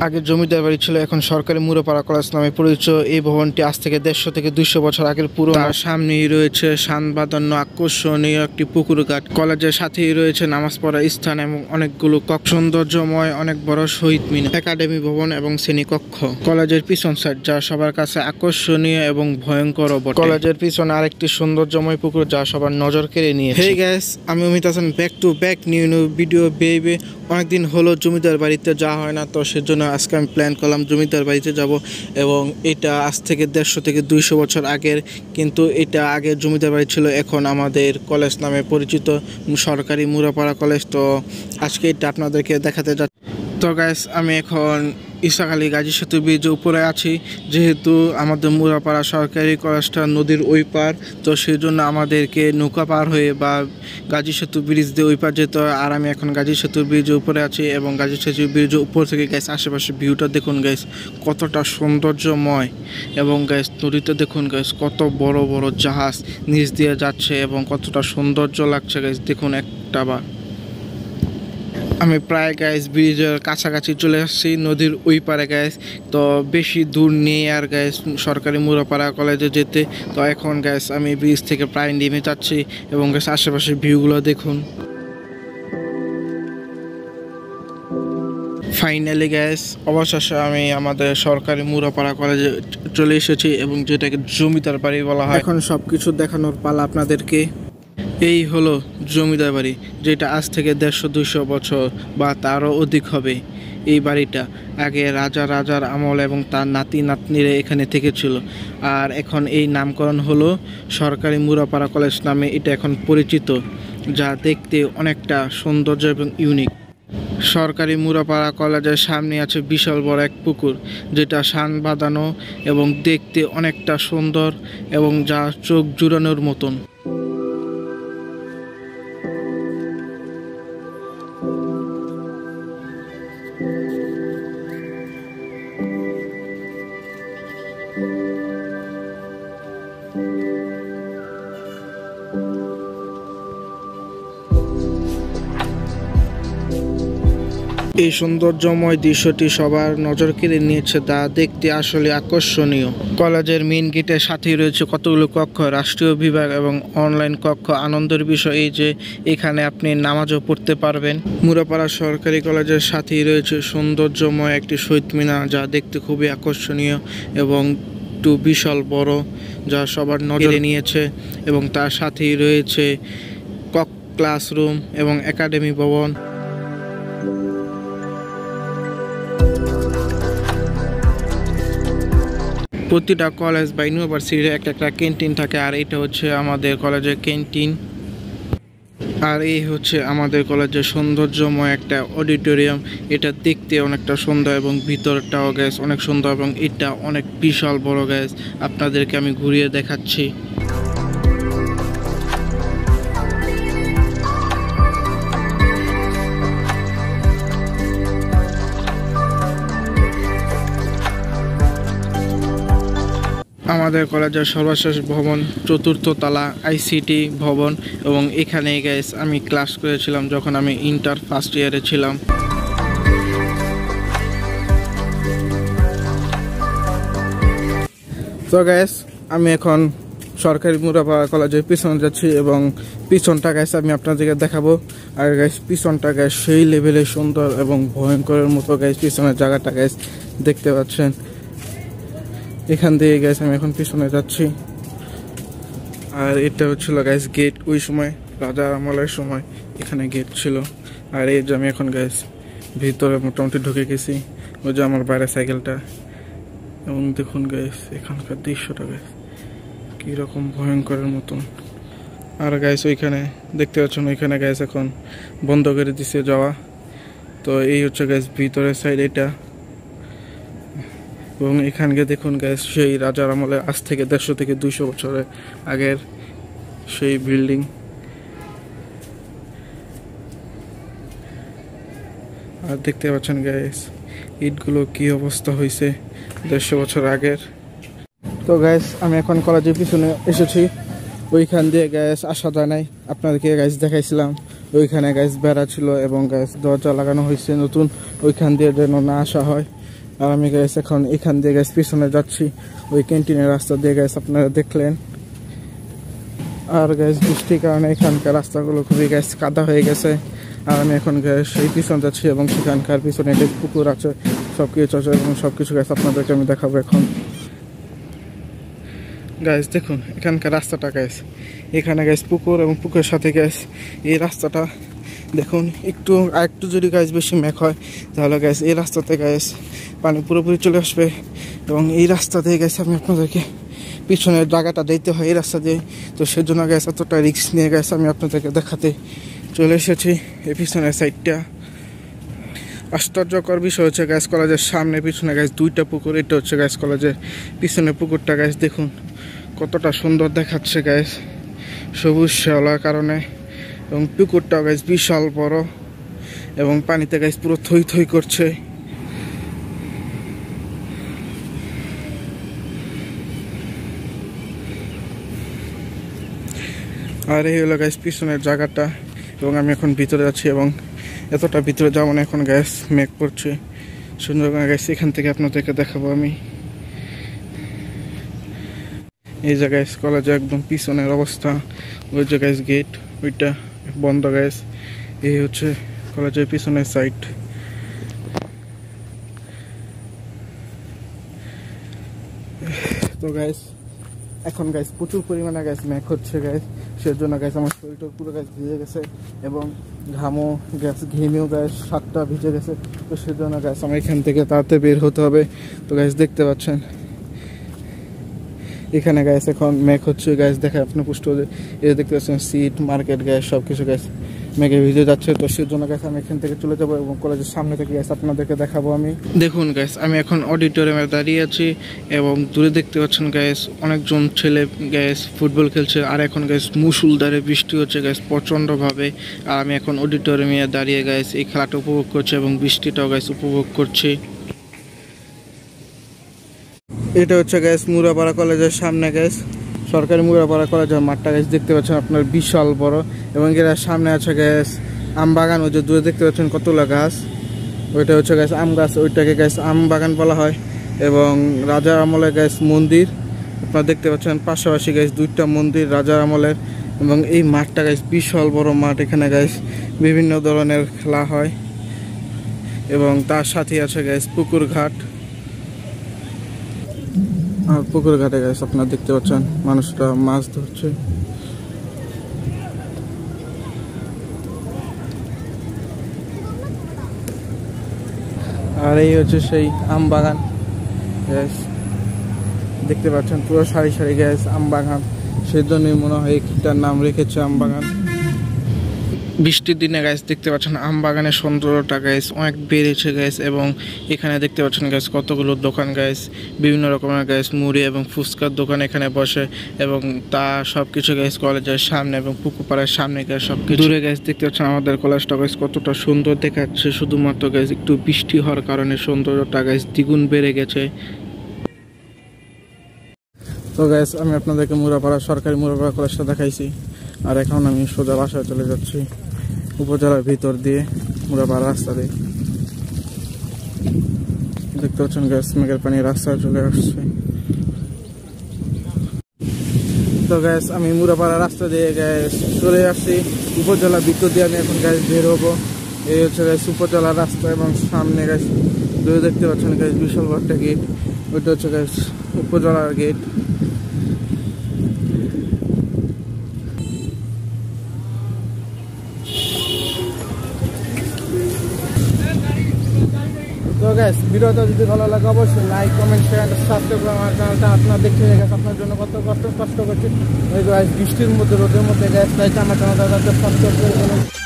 আগে জমিদার বাড়ি ছিল, এখন সরকারি মুরাপাড়া কলেজ নামে পরিচিত। এই ভবনটি আজ থেকে 150 থেকে 200 বছর আগের পুরো। তার সামনেই রয়েছে শানবাঁধানো আকর্ষণীয় একটি পুকুর ঘাট। কলেজের সাথেই রয়েছে নামাজ পড়ার স্থান এবং অনেকগুলো কক্ষ, সৌন্দর্যময় অনেক বড় শহীদ মিনার, একাডেমি ভবন এবং শ্রেণীকক্ষ। কলেজের পিছন সাইড যা সবার কাছে আকর্ষণীয় এবং ভয়ঙ্কর। কলেজের পিছনে আরেকটি সৌন্দর্যময় পুকুর যা সবার নজর কেড়ে নিয়েছে। হেই গাইস, আমি Amit Hasan, back to back new video baby. অনেকদিন হলো জমিদার বাড়িতে যাওয়া হয় না, তো সেজন্য আজকে আমি প্ল্যান করলাম জমিদার বাড়িতে যাব। এবং এটা আজ থেকে 150 থেকে 200 বছর আগের, কিন্তু এটা আগে জমিদার বাড়ি ছিল, এখন আমাদের কলেজ নামে পরিচিত সরকারি মুরাপাড়া কলেজ। তো আজকে এটা আপনাদেরকে দেখাতে যাচ্ছি। তো গাইস, আমি এখন ইসাখালী গাজী সেতু ব্রিজের উপরে আছি। যেহেতু আমাদের মুরাপাড়া সরকারি কলেজটা নদীর ওই পার, তো সেই জন্য আমাদেরকে নৌকা পার হয়ে বা গাজী সেতু ব্রিজ দিয়ে ওই পার যেতে হয়। আর আমি এখন গাজী সেতু ব্রিজের উপরে আছি এবং গাজী সেতু ব্রিজের উপর থেকে গাইস আশেপাশে ভিউটা দেখুন গাইস, কতটা সৌন্দর্যময়। এবং গাইস নদীতে দেখুন গাইস, কত বড় বড় জাহাজ নিচ দিয়ে যাচ্ছে এবং কতটা সৌন্দর্য লাগছে গাইস, দেখুন একটা বার। আমি প্রায় গাইস ব্রিজের কাছাকাছি চলে আসছি, নদীর ওই পারে গাইস। তো বেশি দূর নেই আর গাইস সরকারি মুরাপাড়া কলেজে যেতে। তো এখন গাইস আমি ব্রিজ থেকে প্রায় নেমে যাচ্ছি এবং গাইস আশেপাশের ভিউগুলো দেখুন। ফাইনালি গাইস অবশেষে আমি আমাদের সরকারি মুরাপাড়া কলেজে চলে এসেছি এবং যেটাকে জমিদার বাড়ি বলা হয়। এখন সব কিছু দেখানোর পালা আপনাদেরকে। এই হলো জমিদার বাড়ি, যেটা আজ থেকে 150-200 বছর বা তারও অধিক হবে। এই বাড়িটা আগে রাজার আমল এবং তার নাতি নাতনিরা এখানে থেকেছিল। আর এখন এই নামকরণ হলো সরকারি মুরাপাড়া কলেজ নামে এটা এখন পরিচিত, যা দেখতে অনেকটা সৌন্দর্য এবং ইউনিক। সরকারি মুরাপাড়া কলেজের সামনে আছে বিশাল বড় এক পুকুর, যেটা শান বাঁধানো এবং দেখতে অনেকটা সুন্দর এবং যা চোখ জুড়ানোর মতন। এই সৌন্দর্যময় দৃশ্যটি সবার নজর কেড়ে নিয়েছে, তা দেখতে আসলে আকর্ষণীয়। কলেজের মেইন গেটের সাথেই রয়েছে কতগুলো কক্ষ, রাষ্ট্রীয় বিভাগ এবং অনলাইন কক্ষ। আনন্দের বিষয় এই যে এখানে আপনি নামাজও পড়তে পারবেন। মুরাপাড়া সরকারি কলেজের সাথেই রয়েছে সৌন্দর্যময় একটি শহীদ মিনার, যা দেখতে খুবই আকর্ষণীয় এবং একটু বিশাল বড়, যা সবার নজরে নিয়েছে। এবং তার সাথেই রয়েছে ক্লাসরুম এবং একাডেমি ভবন। প্রতিটা কলেজ বা ইউনিভার্সিটির একটা ক্যান্টিন থাকে, আর এটা হচ্ছে আমাদের কলেজের ক্যান্টিন। আর এই হচ্ছে আমাদের কলেজের সৌন্দর্যময় একটা অডিটোরিয়াম। এটা দেখতে অনেকটা সুন্দর এবং ভিতরটাও গ্যাস অনেক সুন্দর এবং এটা অনেক বিশাল বড় গ্যাস। আপনাদেরকে আমি ঘুরিয়ে দেখাচ্ছি। আমাদের কলেজের সর্বশেষ ভবন 4র্থ তলা আইসিটি ভবন এবং এখানেই গাইস আমি ক্লাস করেছিলাম যখন আমি ইন্টার ফার্স্ট ইয়ারে ছিলাম। তো গাইস আমি এখন সরকারি মুরাপাড়া কলেজের পিছনে যাচ্ছি এবং পিছনটা গাইস আমি আপনাদেরকে দেখাবো। আর গাইস পিছনটা গাইস সেই লেভেলে সুন্দর এবং ভয়ঙ্করের মতো গাইস পিছনের জায়গাটা গাইস দেখতে পাচ্ছেন। এখান দিয়ে গাইস আমি এখন পিছনে যাচ্ছি। আর এটা হচ্ছিল গাইস গেট, ওই সময় রাজার আমলের সময় এখানে গেট ছিল। আর এই যে আমি এখন গাইস ভিতরে মোটামুটি ঢুকে গেছি, ওই যে আমার বাইরে সাইকেলটা। এবং দেখুন গাইস এখানকার দৃশ্যটা গাইস কীরকম ভয়ঙ্করের মতন। আর গাইস ওইখানে দেখতে পাচ্ছেন, ওইখানে গাইস এখন বন্ধ করে দিছে যাওয়া। তো এই হচ্ছে গাইস ভিতরের সাইড এটা। এবং এখানকে দেখুন গাইস সেই রাজার আমলে আজ থেকে 150 থেকে 200 বছরের আগের সেই বিল্ডিং। আর দেখতে পাচ্ছেন গাইস ইটগুলো কি অবস্থা হয়েছে 150 বছর আগের। তো গাইস আমি এখন কলেজের পিছনে এসেছি। ওইখান দিয়ে গাইস আসা যায় নাই, আপনাদেরকে গাইস দেখাইছিলাম। ওইখানে গাইস বেড়া ছিল এবং গাইস দরজা লাগানো হয়েছে নতুন, ওইখান দিয়ে যেন না আসা হয়। আর আমি গাইস এখন এখান দিয়ে গাইস পিছনে যাচ্ছি ওই ক্যান্টিনের রাস্তা দিয়ে গাইস, আপনারা দেখলেন। আর গাইস বৃষ্টির কারণে এখানকার রাস্তাগুলো খুবই গাইস কাদা হয়ে গেছে। আর আমি এখন গাইস সেই পিছন যাচ্ছি এবং সেখানকার পিছনে একটা পুকুর আছে, সবকিছু আছে এবং সবকিছু গাইস আপনাদেরকে আমি দেখাবো এখন। গাইস দেখুন এখানকার রাস্তাটা গাইস, এখানে গাইস পুকুর এবং পুকুরের সাথে গাইস এই রাস্তাটা দেখুন। একটু যদি গাইস বেশি মেঘ হয় তাহলে গাইস এই রাস্তাতে গাইস পানি পুরোপুরি চলে আসবে। এবং এই রাস্তা দিয়ে গাইস আমি আপনাদেরকে পিছনের জায়গাটা দিতে হয় এই রাস্তা দিয়ে, তো সেজন্য গাইস এতটা রিস্ক নিয়ে গাইস আমি আপনাদেরকে দেখাতে চলে এসেছি এই পিছনের সাইডটা। আশ্চর্যকর বিষয় হচ্ছে গাইস কলেজের সামনে পিছনে গাইস দুইটা পুকুর, এটা হচ্ছে গাইস কলেজের পিছনে পুকুরটা গাইস দেখুন কতটা সুন্দর দেখাচ্ছে গাইস সবুজ শ্যাওলার কারণে। এবং পুকুরটাও গাইস বিশাল বড় এবং পানিতে গাইস পুরো থই থই করছে। আর এই হলো গাইস পিছনের জায়গাটা এবং আমি এখন ভিতরে যাচ্ছি এবং এতটা ভিতরে যাবো না, এখন গ্যাস মেঘ পড়ছে সুন্দর করে গাইস এখান থেকে আপনাদেরকে দেখাবো আমি। এই জায়গায় কলেজে একদম পিছনের অবস্থা, ওই যে গাইস গেট ওইটা বন্ধ গাইস। এই হচ্ছে কলেজের পিছনের সাইড। তো গাইস এখন গাইস প্রচুর পরিমাণে গাইস মেঘ হচ্ছে গাইস, সেজন্য গাইস আমার শরীরটা পুরো গাইস ভিজে গেছে এবং ঘেমেও গাইস সাতটা ভিজে গেছে। তো সেজন্য গাইস আমার এখান থেকে তাড়াতাড়ি বের হতে হবে। তো গাইস দেখতে পাচ্ছেন এখানে গাইস এখন মেঘ হচ্ছে গাইস, দেখে আপনি পুষ্ট এই দেখতে পাচ্ছেন সিট মার্কেট গাইস সবকিছু গাইস মেঘে ভিজে যাচ্ছে। তো সেজন্য গাইস আমি এখান থেকে চলে যাবো এবং কলেজের সামনে থেকে গাইস আপনাদেরকে দেখাবো আমি। দেখুন গাইস আমি এখন অডিটোরিয়ামে দাঁড়িয়ে আছি এবং দূরে দেখতে পাচ্ছেন গাইস অনেকজন ছেলে গাইস ফুটবল খেলছে। আর এখন গাইস মুষলধারে বৃষ্টি হচ্ছে গাইস প্রচন্ড ভাবে। আর আমি এখন অডিটোরিয়ামে দাঁড়িয়ে গাইস এই খেলাটা উপভোগ করছি এবং বৃষ্টিটাও গাইস উপভোগ করছি। এটা হচ্ছে গাইস মুরাপাড়া কলেজের সামনে গাইস, সরকারি মুরাপাড়া কলেজের মাঠটা গাইস দেখতে পাচ্ছেন আপনার বিশাল বড়। এবং এর সামনে আছে গাইস আম বাগান, ওই যে দূরে দেখতে পাচ্ছেন কতগুলো গাছ, ওইটা হচ্ছে গাইস আম গাছ, ওইটাকে গাইস আম বাগান বলা হয়। এবং রাজার আমলের গাইস মন্দির আপনারা দেখতে পাচ্ছেন, পাশাপাশি গাইস দুইটা মন্দির রাজার আমলের। এবং এই মাঠটা গাইস বিশাল বড় মাঠ, এখানে গাইস বিভিন্ন ধরনের খেলা হয়। এবং তার সাথে আছে গাইস পুকুর ঘাট। আর পুকুর ঘাটে গাইস আপনারা দেখতে পাচ্ছেন মানুষরা মাছ ধরছে। আর এই হচ্ছে সেই আম বাগান গ্যাস, দেখতে পাচ্ছেন পুরো সারি সারি গ্যাস আম বাগান, সেজন্যই মনে হয় এটার নাম রেখেছে আম বাগান। বৃষ্টির দিনে গাছ দেখতে পাচ্ছেন আম বাগানের সৌন্দর্যটা গাছ অনেক বেড়েছে গাছ। এবং এখানে দেখতে পাচ্ছেন গাছ কতগুলো দোকান গাছ, বিভিন্ন রকমের গাছ মুড়ি এবং ফুচকার দোকান এখানে বসে। এবং তা সবকিছু গাছ কলেজের সামনে এবং পুকুর পাড়ের সামনে গাছ সবকিছু। দূরে গাছ দেখতে পাচ্ছেন আমাদের কলেজটা গাছ কতটা সুন্দর দেখাচ্ছে, শুধুমাত্র গাছ একটু বৃষ্টি হওয়ার কারণে সৌন্দর্যটা গাছ দ্বিগুণ বেড়ে গেছে। তো গাইস আমি আপনাদেরকে মুরাপাড়া সরকারি মুরাপাড়া কলেজটা দেখাইছি। আর এখন আমি সোজা বাসায় চলে যাচ্ছি উপজেলার ভিতর দিয়ে মুরাপাড়া রাস্তা দিয়ে। দেখতে পাচ্ছেন গ্যাস মেঘের পানি রাস্তায় চলে আসছে। তো গ্যাস আমি মুরাপাড়া রাস্তা দিয়ে গ্যাস চলে আসছি উপজেলার ভিতর দিয়ে। আমি এখন গ্যাস বের হবো। এই হচ্ছে গ্যাস উপজেলার রাস্তা এবং সামনে গ্যাস দূরে দেখতে পাচ্ছেন গ্যাস বিশাল একটা গেট, ওইটা হচ্ছে গ্যাস উপজেলার গেট। তো গাইস ভিডিওটা যদি ভালো লাগে অবশ্যই লাইক কমেন্ট শেয়ার সাবস্ক্রাইব করে আমার চ্যানেলটা। আপনারা দেখতে গেছে আপনার জন্য কত কষ্ট করছি ওই গাইস বৃষ্টির মধ্যে রোদের মধ্যে গাইস, তাই আমার চ্যানেলটা সাবস্ক্রাইব করে